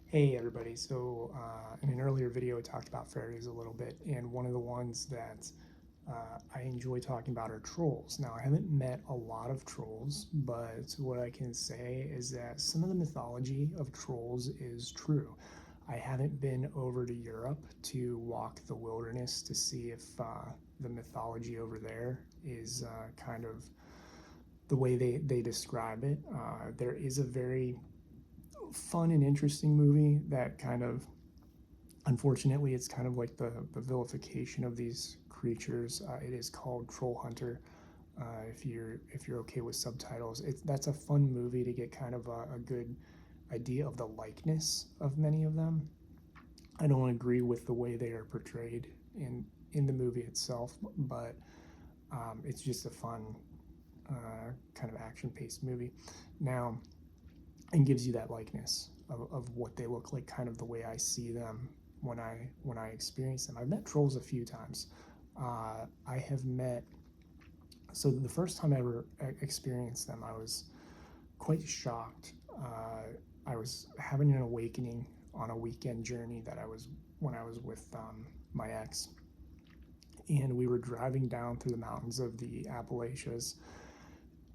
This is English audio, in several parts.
Hey everybody, so in an earlier video I talked about fairies a little bit, and one of the ones that I enjoy talking about are trolls. Now I haven't met a lot of trolls, but what I can say is that some of the mythology of trolls is true. I haven't been over to Europe to walk the wilderness to see if the mythology over there is kind of the way they describe it. There is a very fun and interesting movie that kind of, unfortunately, it's kind of like the vilification of these creatures. It is called Troll Hunter. If you're okay with subtitles, that's a fun movie to get kind of a good idea of the likeness of many of them. I don't agree with the way they are portrayed in the movie itself, but it's just a fun kind of action-paced movie. Now, and gives you that likeness of what they look like, kind of the way I see them when I experience them. I've met trolls a few times. I have met. So the first time I ever experienced them, I was quite shocked. I was having an awakening on a weekend journey that I was when I was with my ex, and we were driving down through the mountains of the Appalachians,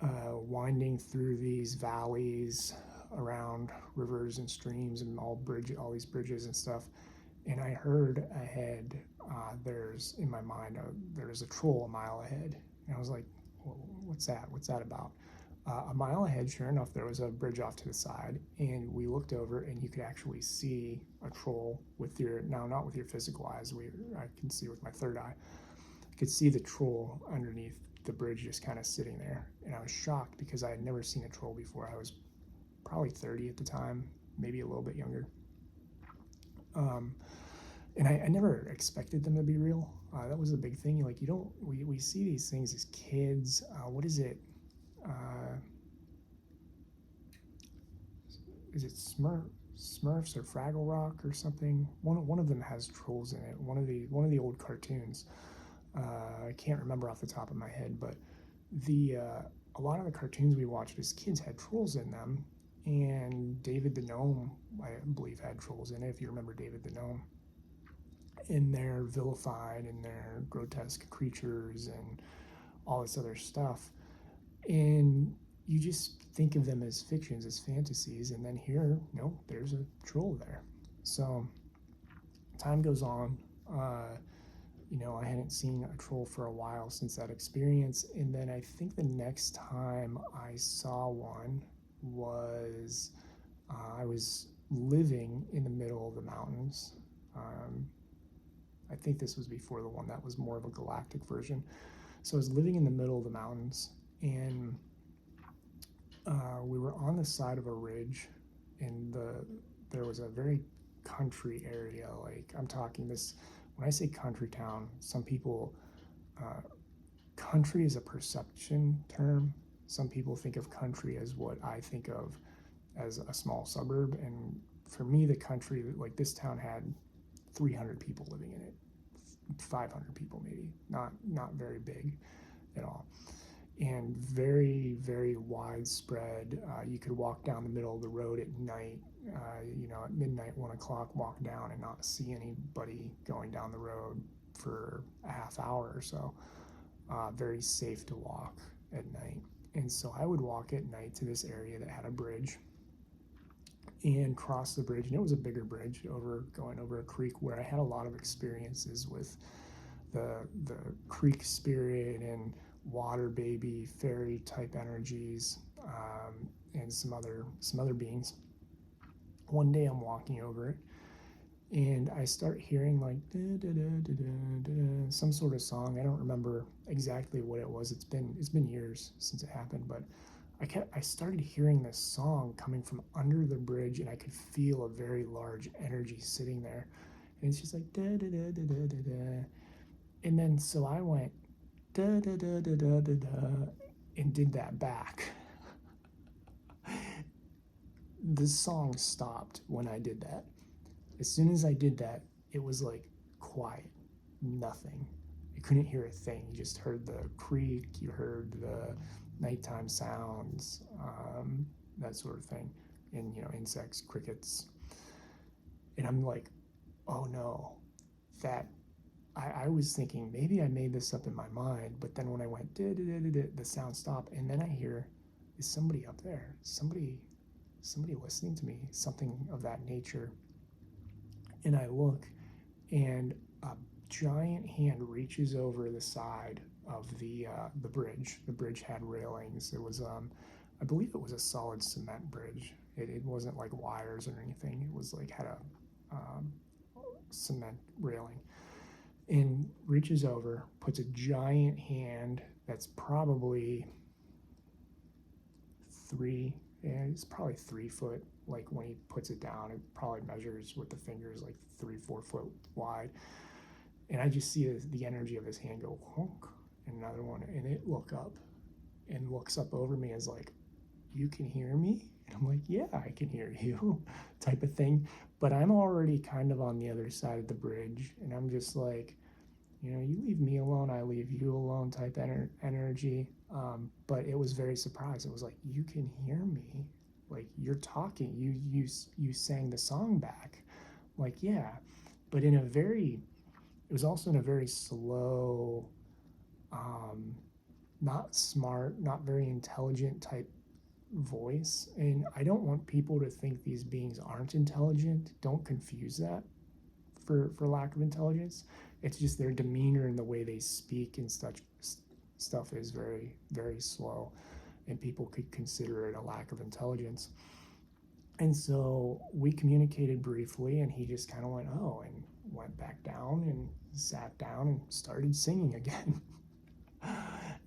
winding through these valleys around rivers and streams and all these bridges and stuff. And I heard ahead, there's in my mind, there's a troll a mile ahead, and I was like, well, "What's that? What's that about?" A mile ahead, sure enough, there was a bridge off to the side, and we looked over, and you could actually see a troll with your now not with your physical eyes. I can see with my third eye. I could see the troll underneath the bridge just kind of sitting there. And I was shocked because I had never seen a troll before. I was probably 30 at the time, maybe a little bit younger. Um, and I never expected them to be real. That was a big thing. Like, you don't, we see these things as kids. What is it? Uh, is it Smurfs or Fraggle Rock or something? One of them has trolls in it. One of the old cartoons. I can't remember off the top of my head, but the a lot of the cartoons we watched as kids had trolls in them, and David the Gnome, I believe, had trolls in it. If you remember David the Gnome, and they're vilified and they're grotesque creatures and all this other stuff, and you just think of them as fictions, as fantasies, and then here, no, there's a troll there. So time goes on. I hadn't seen a troll for a while since that experience. And then I think the next time I saw one was I was living in the middle of the mountains. Um, I think this was before the one that was more of a galactic version. So I was living in the middle of the mountains, and we were on the side of a ridge, and there was a very country area. Like, I'm talking this, when I say country town, some people, uh, country is a perception term. Some people think of country as what I think of as a small suburb. And for me, the country, like, this town had 300 people living in it, 500 people maybe, not very big at all, and very, very widespread. You could walk down the middle of the road at night, at midnight, 1 o'clock, walk down and not see anybody going down the road for a half hour or so. Very safe to walk at night. And so I would walk at night to this area that had a bridge and cross the bridge. And it was a bigger bridge going over a creek, where I had a lot of experiences with the creek spirit and water baby fairy type energies, and some other beings. One day I'm walking over it, and I start hearing like da, da, da, da, da, da, some sort of song. I don't remember exactly what it was. It's been years since it happened, but I started hearing this song coming from under the bridge, and I could feel a very large energy sitting there, and it's just like da da da da da da da. And then so I went da da da da da da da and did that back. The song stopped when I did that. As soon as I did that, it was like quiet, nothing. You couldn't hear a thing. You just heard the creek, you heard the nighttime sounds, that sort of thing, and insects, crickets. And I'm like, oh no, that I was thinking maybe I made this up in my mind, but then when I went, the sound stopped, and then I hear, is somebody up there? Somebody listening to me? Something of that nature. And I look, and a giant hand reaches over the side of the bridge. The bridge had railings. It was, I believe it was a solid cement bridge. It wasn't like wires or anything. It was like had a cement railing, and reaches over, puts a giant hand that's probably three, yeah, it's probably 3 foot. Like when he puts it down, it probably measures with the fingers like 3, 4 foot wide. And I just see the energy of his hand go honk, and another one, and it looks up over me as like, you can hear me? And I'm like, yeah, I can hear you, type of thing. But I'm already kind of on the other side of the bridge, and I'm just like, you leave me alone, I leave you alone type energy. But it was very surprised. It was like, you can hear me, like you're talking. You sang the song back, like yeah, but it was also in a very slow, um, not smart, not very intelligent type voice. And I don't want people to think these beings aren't intelligent. Don't confuse that for lack of intelligence. It's just their demeanor and the way they speak and such stuff is very, very slow, and people could consider it a lack of intelligence. And so we communicated briefly, and he just kind of went, oh, and went back down and sat down and started singing again.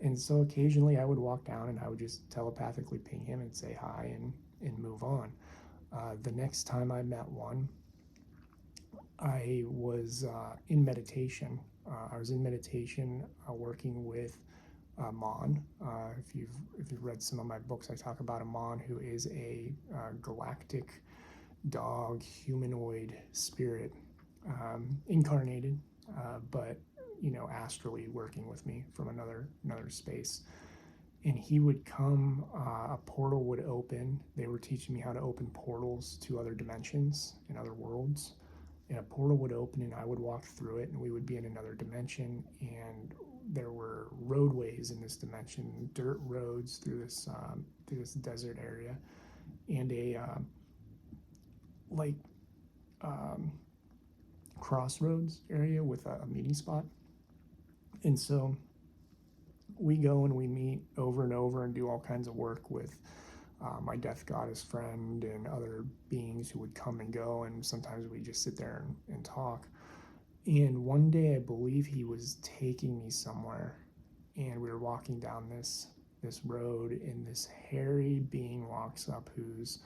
And so occasionally I would walk down and I would just telepathically ping him and say hi and move on. The next time I met one, I was in meditation. I was in meditation working with Mon. If you've read some of my books, I talk about a Mon, who is a galactic dog humanoid spirit, incarnated, but astrally working with me from another space. And he would come, a portal would open. They were teaching me how to open portals to other dimensions and other worlds. And a portal would open, and I would walk through it, and we would be in another dimension. And there were roadways in this dimension, dirt roads through this desert area, and a like um, crossroads area with a meeting spot. And so we go and we meet over and over and do all kinds of work with my death goddess friend and other beings who would come and go. And sometimes we just sit there and talk. And one day I believe he was taking me somewhere, and we were walking down this road, and this hairy being walks up who's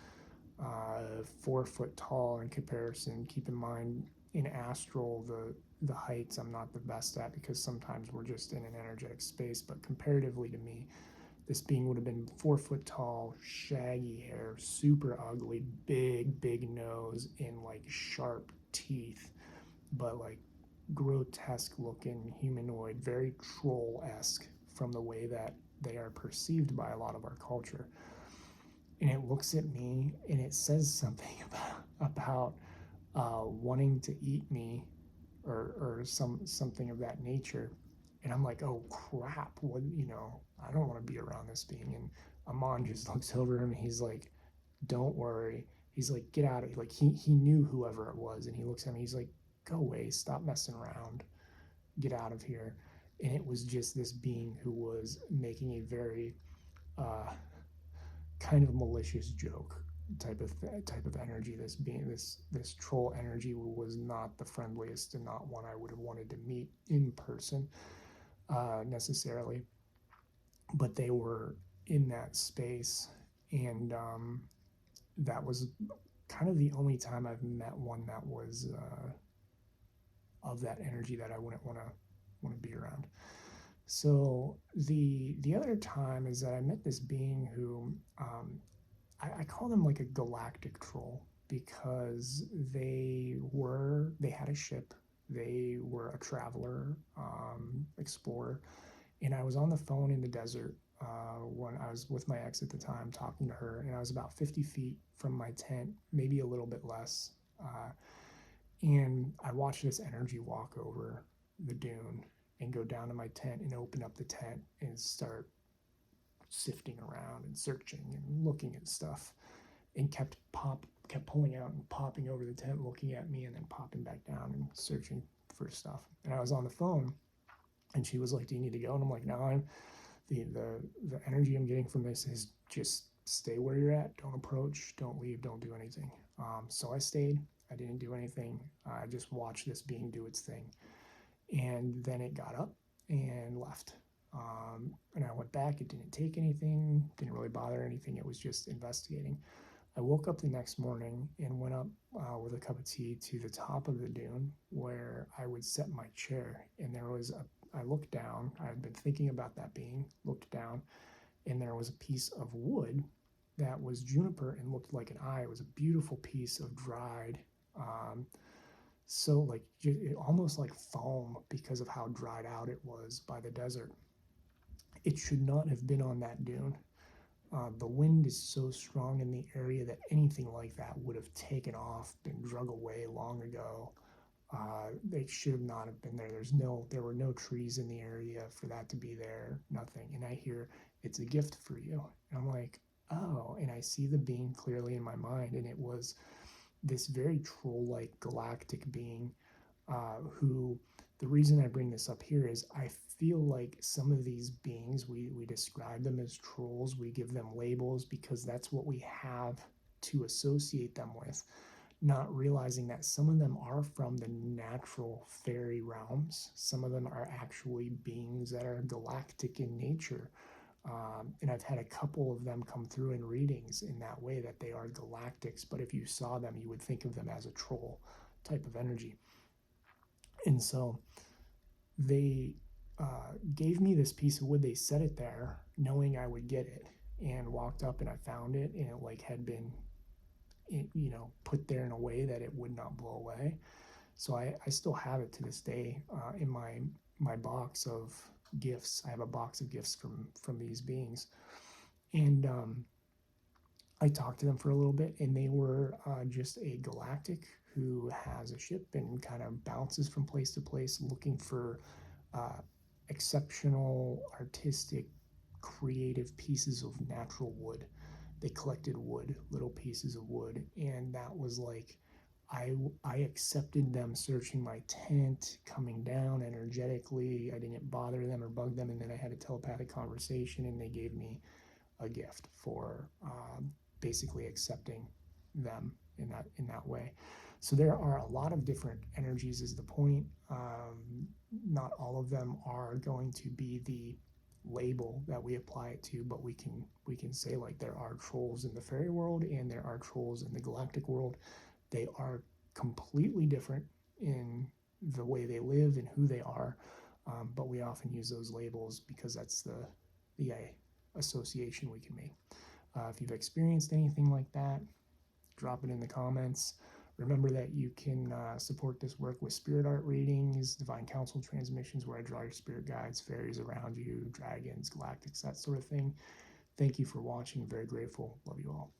4 foot tall in comparison. Keep in mind, in astral, the heights I'm not the best at, because sometimes we're just in an energetic space, but comparatively to me, this being would have been 4 foot tall, shaggy hair, super ugly, big nose, and like sharp teeth, but like grotesque looking humanoid, very troll-esque from the way that they are perceived by a lot of our culture. And it looks at me and it says something about wanting to eat me, or something of that nature. And I'm like, oh crap, what, I don't want to be around this being. And Amon just looks over him and he's like, don't worry. He's like, get out of here. Like he knew whoever it was, and he looks at me, he's like, go away, stop messing around, get out of here. And it was just this being who was making a very uh, kind of malicious joke type of energy. This being, this troll energy, was not the friendliest and not one I would have wanted to meet in person necessarily, but they were in that space. And that was kind of the only time I've met one that was of that energy that I wouldn't want to be around. So the other time is that I met this being who, I call them like a galactic troll, because they had a ship, they were a traveler, explorer. And I was on the phone in the desert when I was with my ex at the time, talking to her, and I was about 50 feet from my tent, maybe a little bit less. And I watched this energy walk over the dune and go down to my tent and open up the tent and start sifting around and searching and looking at stuff, and kept pulling out and popping over the tent, looking at me, and then popping back down and searching for stuff. And I was on the phone, and she was like, "Do you need to go?" And I'm like, "No, I'm the energy I'm getting from this is just stay where you're at. Don't approach. Don't leave. Don't do anything." So I stayed. I didn't do anything. I just watched this being do its thing, and then it got up and left. And I went back. It didn't take anything. Didn't really bother anything. It was just investigating. I woke up the next morning and went up with a cup of tea to the top of the dune where I would set my chair. And there was I looked down. I had been thinking about that being, looked down, and there was a piece of wood that was juniper and looked like an eye. It was a beautiful piece of dried, um, so like almost like foam because of how dried out it was by the desert. It should not have been on that dune. The wind is so strong in the area that anything like that would have taken off, been drug away long ago. They should not have been there. There were no trees in the area for that to be there. Nothing. And I hear it's a gift for you. And I'm like, oh. And I see the being clearly in my mind, and it was this very troll-like galactic being who the reason I bring this up here is I feel like some of these beings, we describe them as trolls, we give them labels because that's what we have to associate them with, not realizing that some of them are from the natural fairy realms. Some of them are actually beings that are galactic in nature. And I've had a couple of them come through in readings in that way that they are galactics, but if you saw them, you would think of them as a troll type of energy. And so they gave me this piece of wood. They set it there knowing I would get it, and walked up and I found it, and it like had been, put there in a way that it would not blow away. So I still have it to this day in my box of gifts. I have a box of gifts from these beings, and I talked to them for a little bit, and they were just a galactic who has a ship and kind of bounces from place to place looking for uh, exceptional, artistic, creative pieces of natural wood. They collected wood, little pieces of wood, and that was like I accepted them searching my tent, coming down energetically. I didn't bother them or bug them, and then I had a telepathic conversation, and they gave me a gift for basically accepting them in that way. So there are a lot of different energies. Is the point? Not all of them are going to be the label that we apply it to, but we can say like there are trolls in the fairy world and there are trolls in the galactic world. They are completely different in the way they live and who they are, but we often use those labels because that's the association we can make. If you've experienced anything like that, drop it in the comments. Remember that you can support this work with spirit art readings, divine council transmissions, where I draw your spirit guides, fairies around you, dragons, galactics, that sort of thing. Thank you for watching. Very grateful. Love you all.